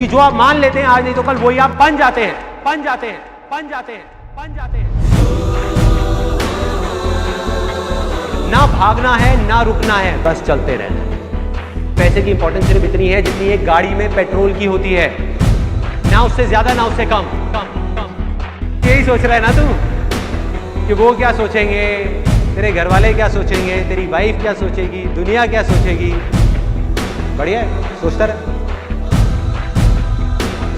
कि जो आप मान लेते हैं आज नहीं तो कल वही आप बन जाते हैं, बन जाते हैं, बन जाते हैं, बन जाते हैं। ना भागना है ना रुकना है, बस चलते रहना है। पैसे की इंपॉर्टेंस सिर्फ इतनी है जितनी एक गाड़ी में पेट्रोल की होती है, ना उससे ज्यादा ना उससे कम कम कम। यही सोच रहा है ना तू कि वो क्या सोचेंगे, तेरे घर वाले क्या सोचेंगे, तेरी वाइफ क्या सोचेगी, दुनिया क्या सोचेगी। बढ़िया है, सोचता रहे,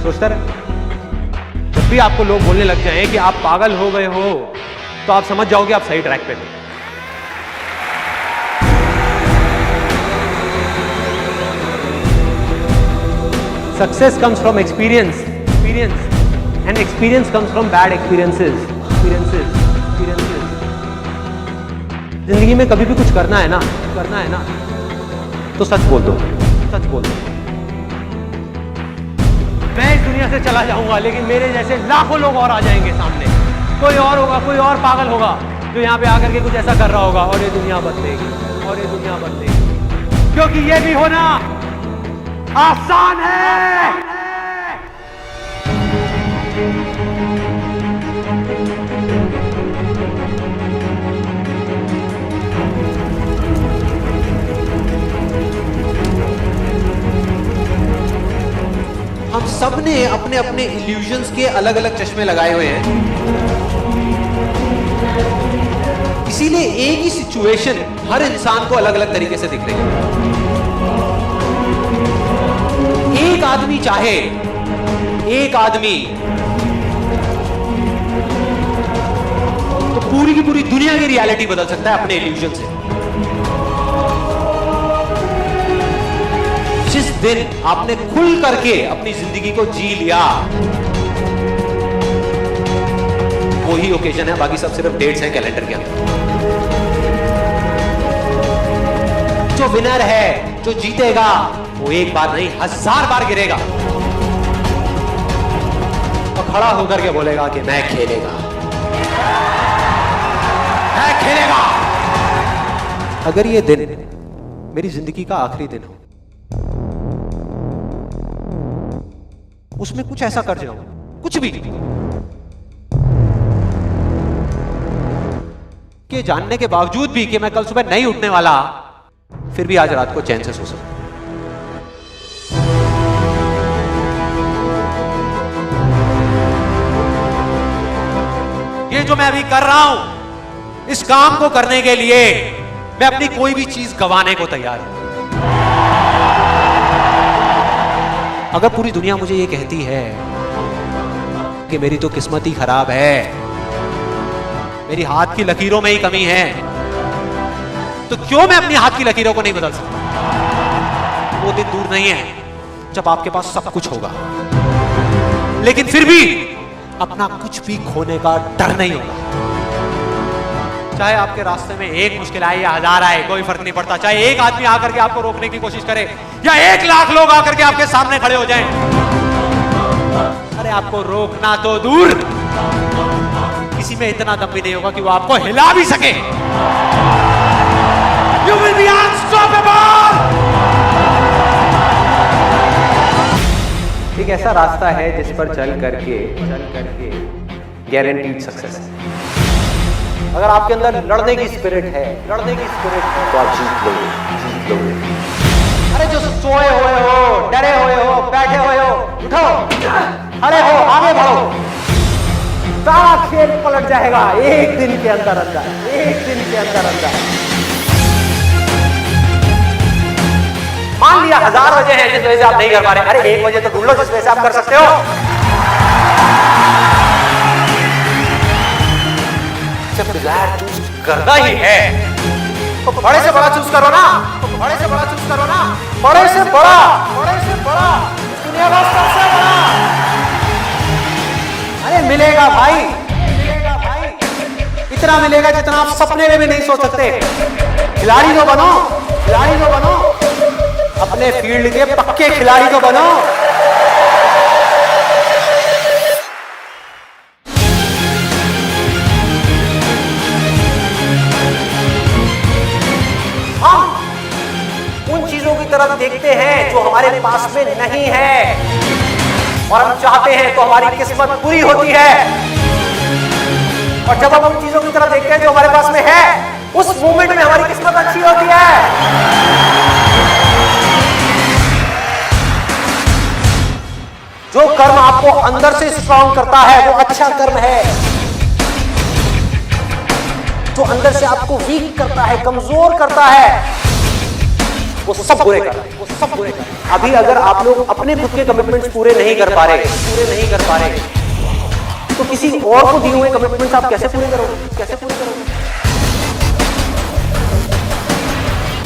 सोचता रहे। जब भी आपको लोग बोलने लग जाएं कि आप पागल हो गए हो तो आप समझ जाओगे आप सही ट्रैक पे थे। Success comes from experience, and experience comes from bad experiences. जिंदगी में कभी भी कुछ करना है ना तो सच बोल दो, सच बोल दो। मैं इस दुनिया से चला जाऊंगा लेकिन मेरे जैसे लाखों लोग और आ जाएंगे सामने। कोई और होगा, कोई और पागल होगा जो यहाँ पे आकर के कुछ ऐसा कर रहा होगा और ये दुनिया बदलेगी, और ये दुनिया बदलेगी। क्योंकि ये भी होना आसान है। हम सब ने अपने अपने इल्यूजन्स के अलग अलग चश्मे लगाए हुए हैं, इसीलिए एक ही सिचुएशन हर इंसान को अलग अलग तरीके से दिख रही है। एक आदमी चाहे, एक आदमी तो पूरी की पूरी दुनिया की रियलिटी बदल सकता है अपने इल्यूजन से। जिस दिन आपने खुल करके अपनी जिंदगी को जी लिया, वही ओकेजन है, बाकी सब सिर्फ डेट्स हैं कैलेंडर के अंदर। जो विनर है, जो जीतेगा, वो एक बार नहीं 1000 बार गिरेगा और खड़ा होकर के बोलेगा कि मैं खेलेगा, मैं खेलेगा। अगर ये दिन मेरी जिंदगी का आखिरी दिन हो, उसमें कुछ ऐसा कर जाऊं, कुछ भी, कि जानने के बावजूद भी कि मैं कल सुबह नहीं उठने वाला, फिर भी आज रात को चैन से सो सकूं। ये जो मैं अभी कर रहा हूं, इस काम को करने के लिए मैं अपनी कोई भी चीज गंवाने को तैयार हूं। अगर पूरी दुनिया मुझे ये कहती है कि मेरी तो किस्मत ही खराब है, मेरी हाथ की लकीरों में ही कमी है, तो क्यों मैं अपनी हाथ की लकीरों को नहीं बदल सकता? वो दिन दूर नहीं है जब आपके पास सब कुछ होगा, लेकिन फिर भी अपना कुछ भी खोने का डर नहीं होगा। चाहे आपके रास्ते में एक मुश्किल आए या 1000 आए, कोई फर्क नहीं पड़ता। चाहे एक आदमी आकर के आपको रोकने की कोशिश करे या 1 लाख लोग आकर के आपके सामने खड़े हो जाएं, अरे आपको रोकना तो दूर, किसी में इतना दम भी नहीं होगा कि वो आपको हिला भी सके। You will be unstoppable। एक ऐसा रास्ता है जिस पर चल करके गारंटीड सक्सेस है। अगर आपके अंदर लड़ने की स्पिरिट है तो आप जीत लोगे। अरे जो सोए हुए हो, डरे हुए हो, बैठे हुए हो, उठो, खड़े हो, आगे बढ़ो। सारा खेल पलट जाएगा एक दिन के अंदर, एक दिन के अंदर। मान लिया 1000 वजह है जिस वजह से आप नहीं कर पा रहे, अरे 1 वजह तो ढूंढ लो जिस वजह से आप कर सकते हो। जब डिजायर चूज करना ही है तो बड़े से बड़ा चूज करो ना, बड़े से बड़ा चूज करो ना, बड़े से बड़ा, दुनिया का सबसे बड़ा। अरे मिलेगा भाई, इतना मिलेगा जितना आप सपने में भी नहीं सोच सकते। खिलाड़ी तो बनो, अपने फील्ड के पक्के खिलाड़ी तो बनो। हम उन चीजों की तरफ देखते हैं जो हमारे पास में नहीं है। और हम चाहते हैं तो हमारी किस्मत पूरी होती है। और जब हम उन चीजों की तरफ देखते हैं जो हमारे पास में है, उस मोमेंट में हमारी किस्मत अच्छी होती है। जो कर्म आपको अंदर से स्ट्रॉन्ग करता है वो अच्छा कर्म है। जो अंदर से आपको वीक करता है, कमजोर करता है, वो सब बुरे कर रहे हैं, वो सब बुरे कर रहे हैं। अभी अगर आप लोग अपने खुद के कमिटमेंट्स पूरे नहीं कर पा रहे, तो किसी और को दिए हुए कमिटमेंट्स आप कैसे पूरे करोगे?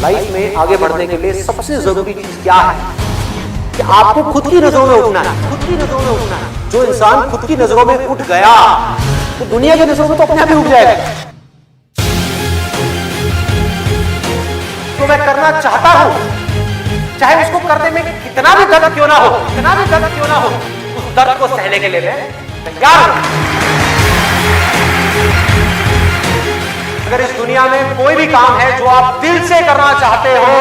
लाइफ में आगे बढ़ने के लिए सबसे जरूरी चीज क्या है कि आपको खुद की नजरों में उठना है। जो इंसान खुद की नजरों में उठ गया तो दुनिया की नजरों में तो अपने आप ही उठ जाएगा। तो मैं करना चाहता हूं, चाहे उसको करने में कितना भी दर्द क्यों ना हो, उस दर्द को सहने के लिए मैं तैयार हूं। अगर इस दुनिया में कोई भी काम है जो आप दिल से करना चाहते हो,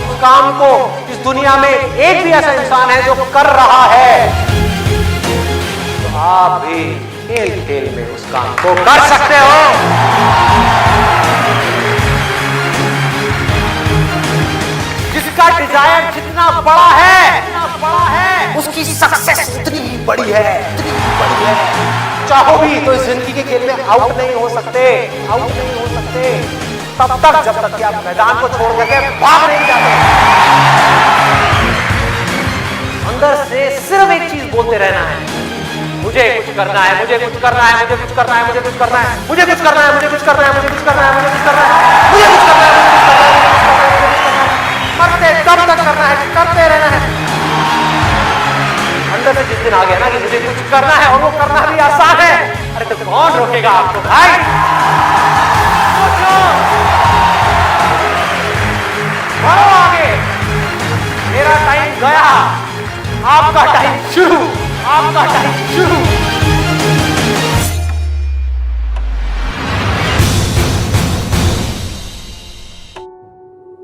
उस काम को इस दुनिया में एक भी ऐसा इंसान है जो कर रहा है, तो आप भी खेल में उस काम को कर सकते हो। जिसका डिजायर जितना बड़ा है, उसकी सक्सेस उतनी बड़ी है। चाहो भी तो इस जिंदगी के खेल में आउट नहीं हो सकते तब तक जब तक कि आप मैदान को छोड़ करके भाग नहीं जाते। अंदर से सिर्फ एक चीज बोलते रहना है, मुझे कुछ करना है। मरते तब तक करना है, करते रहना है। अंदर से जिस दिन आ गया ना कि मुझे कुछ करना है और वो करना भी आसान है, अरे तो कौन रोकेगा आपको भाई? बढ़ो आगे, मेरा टाइम गया, आपका टाइम शुरू।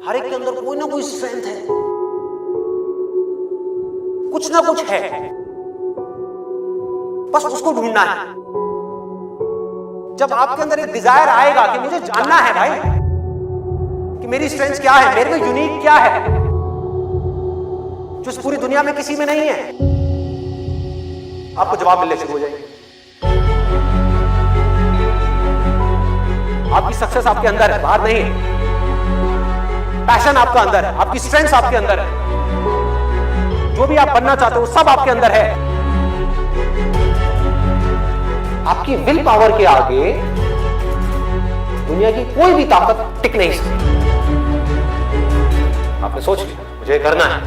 हर एक के अंदर कोई ना कोई स्ट्रेंथ है, कुछ ना कुछ है, बस उसको ढूंढना है। जब आपके अंदर एक डिजायर आएगा कि मुझे जानना है भाई कि मेरी स्ट्रेंथ क्या है, मेरे में यूनिक क्या है जो इस पूरी दुनिया में किसी में नहीं है, आपको जवाब मिलने शुरू हो जाएंगे। आपकी सक्सेस आपके अंदर है, बाहर नहीं है। पैशन आपका अंदर है, आपकी स्ट्रेंथ आपके अंदर है, जो भी आप बनना चाहते हो सब आपके अंदर है। आपकी विल पावर के आगे दुनिया की कोई भी ताकत टिक नहीं सकती। आपने सोच लिया मुझे करना है,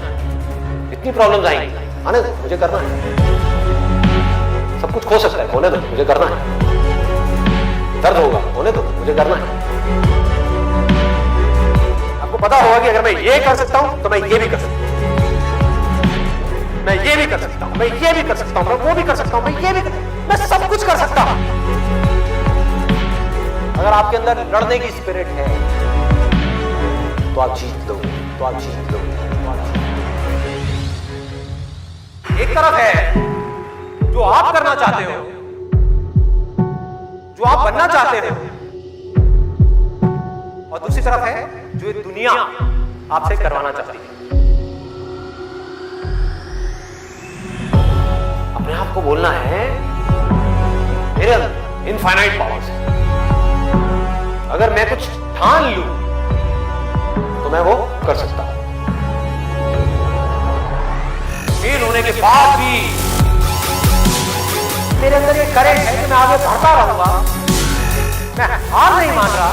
इतनी प्रॉब्लम्स आएंगी, आने दो, मुझे करना है। सब कुछ खो सकता है, होने दो, मुझे करना है। दर्द होगा, होने दो, मुझे करना है। आपको पता होगा कि अगर मैं ये कर सकता हूं तो मैं ये भी कर सकता हूं, मैं ये भी कर सकता हूं, मैं ये भी कर सकता हूं, मैं वो भी कर सकता हूं, मैं ये भी मैं सब कुछ कर सकता हूं। अगर आपके अंदर लड़ने की स्पिरिट है तो आप जीत लोगे, एक तरफ है जो आप करना चाहते हो, जो आप बनना चाहते हो, और दूसरी तरफ है जो ये दुनिया आपसे करवाना चाहती है। अपने आप को बोलना है मेरे अंदर इनफाइनाइट पावर्स है, अगर मैं कुछ ठान लूं तो मैं वो कर सकता हूं। फेल होने के बाद भी मेरे अंदर ये करेंट है कि मैं आगे बढ़ता रहूंगा, मैं हार नहीं मान रहा।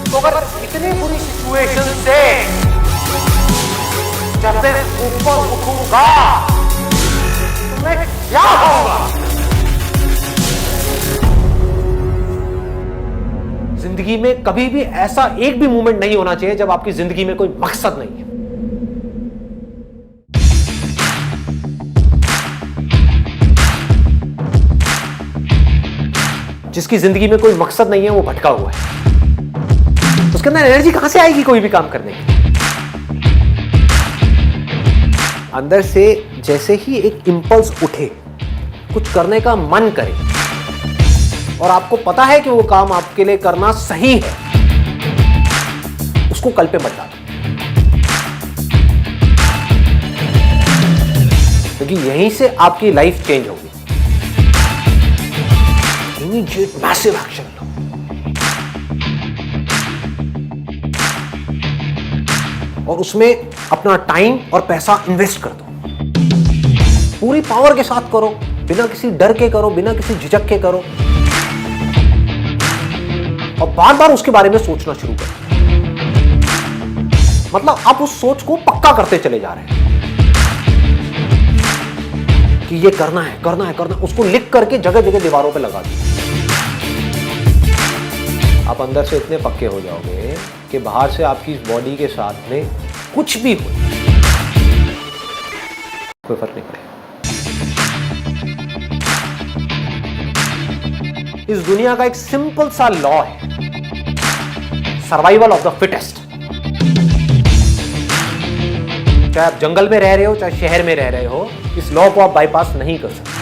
तो अगर इतनी बुरी सिचुएशन से जब मैं ऊपर उठूंगा तो मैं क्या होगा? जिंदगी में कभी भी ऐसा एक भी मोमेंट नहीं होना चाहिए जब आपकी जिंदगी में कोई मकसद नहीं है। जिसकी जिंदगी में कोई मकसद नहीं है वो भटका हुआ है, उसके अंदर एनर्जी कहां से आएगी कोई भी काम करने की? अंदर से जैसे ही एक इंपल्स उठे, कुछ करने का मन करे और आपको पता है कि वो काम आपके लिए करना सही है, उसको कल पे मत डालो, क्योंकि यहीं से आपकी लाइफ चेंज होगी। इमीडिएट मैसिव एक्शन लो। और उसमें अपना टाइम और पैसा इन्वेस्ट कर दो, पूरी पावर के साथ करो, बिना किसी डर के करो, बिना किसी झिझक के करो, और बार बार उसके बारे में सोचना शुरू करो। मतलब आप उस सोच को पक्का करते चले जा रहे हैं कि ये करना है, करना है, करना है। उसको लिख करके जगह जगह दीवारों पे लगा दो। आप अंदर से इतने पक्के हो जाओगे कि बाहर से आपकी इस बॉडी के साथ में कुछ भी हो, कोई फर्क नहीं पड़ेगा। इस दुनिया का एक सिंपल सा लॉ है, सर्वाइवल ऑफ द फिटेस्ट। चाहे आप जंगल में रह रहे हो, चाहे शहर में रह रहे हो, इस लॉ को आप बाईपास नहीं कर सकते।